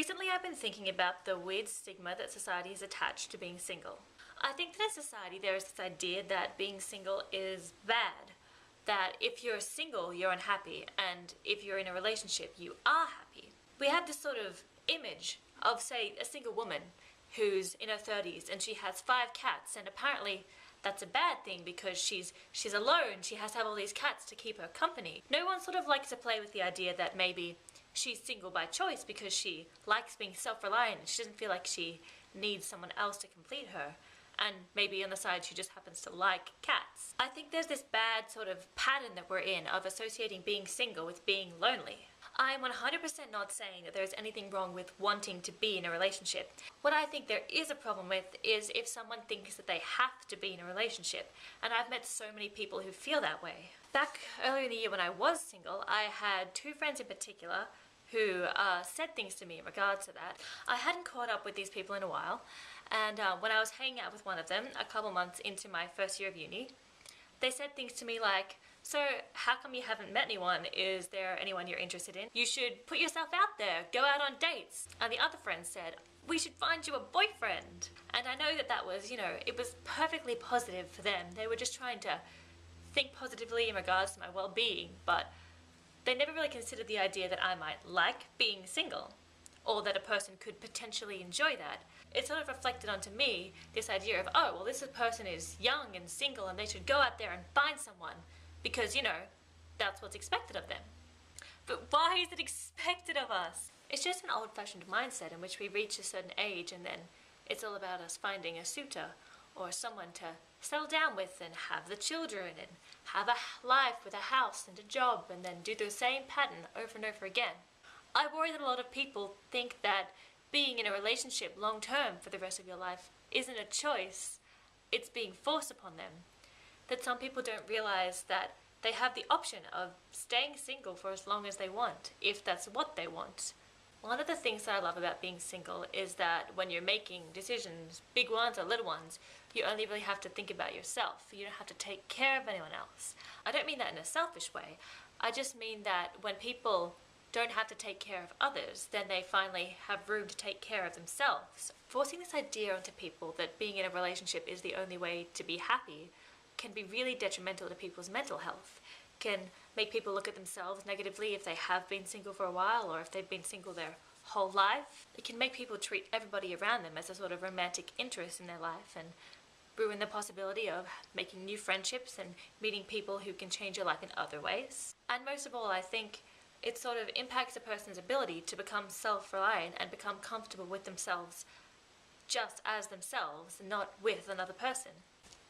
Recently I've been thinking about the weird stigma that society has attached to being single. I think that in society there is this idea that being single is bad. That if you're single, you're unhappy, and if you're in a relationship, you are happy. We have this sort of image of, say, a single woman who's in her 30s and she has 5 cats, and apparently that's a bad thing because she's alone, she has to have all these cats to keep her company. No one sort of likes to play with the idea that maybe she's single by choice because she likes being self-reliant and she doesn't feel like she needs someone else to complete her. And maybe on the side she just happens to like cats. I think there's this bad sort of pattern that we're in of associating being single with being lonely. I'm 100% not saying that there's anything wrong with wanting to be in a relationship. What I think there is a problem with is if someone thinks that they have to be in a relationship. And I've met so many people who feel that way. Back earlier in the year when I was single, I had 2 friends in particular who said things to me in regards to that. I hadn't caught up with these people in a while, and when I was hanging out with one of them a couple months into my first year of uni, they said things to me like, "So how come you haven't met anyone? Is there anyone you're interested in? You should put yourself out there, go out on dates." And the other friend said, "We should find you a boyfriend." And I know that that was, it was perfectly positive for them. They were just trying to think positively in regards to my well-being, but they never really considered the idea that I might like being single, or that a person could potentially enjoy that. It sort of reflected onto me this idea of, oh, well, this person is young and single and they should go out there and find someone because, that's what's expected of them. But why is it expected of us? It's just an old-fashioned mindset in which we reach a certain age and then it's all about us finding a suitor or someone to settle down with and have the children and have a life with a house and a job and then do the same pattern over and over again. I worry that a lot of people think that being in a relationship long term for the rest of your life isn't a choice, it's being forced upon them. That some people don't realize that they have the option of staying single for as long as they want, if that's what they want. One of the things that I love about being single is that when you're making decisions, big ones or little ones, you only really have to think about yourself. You don't have to take care of anyone else. I don't mean that in a selfish way. I just mean that when people don't have to take care of others, then they finally have room to take care of themselves. Forcing this idea onto people that being in a relationship is the only way to be happy can be really detrimental to people's mental health. Can make people look at themselves negatively if they have been single for a while or if they've been single their whole life. It can make people treat everybody around them as a sort of romantic interest in their life and ruin the possibility of making new friendships and meeting people who can change your life in other ways. And most of all, I think it sort of impacts a person's ability to become self-reliant and become comfortable with themselves just as themselves, not with another person.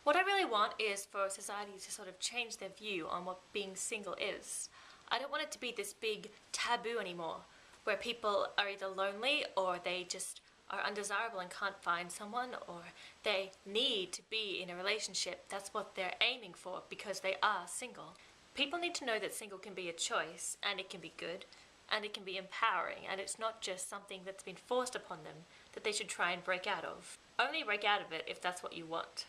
What I really want is for society to sort of change their view on what being single is. I don't want it to be this big taboo anymore, where people are either lonely or they just are undesirable and can't find someone, or they need to be in a relationship. That's what they're aiming for because they are single. People need to know that single can be a choice, and it can be good, and it can be empowering, and it's not just something that's been forced upon them that they should try and break out of. Only break out of it if that's what you want.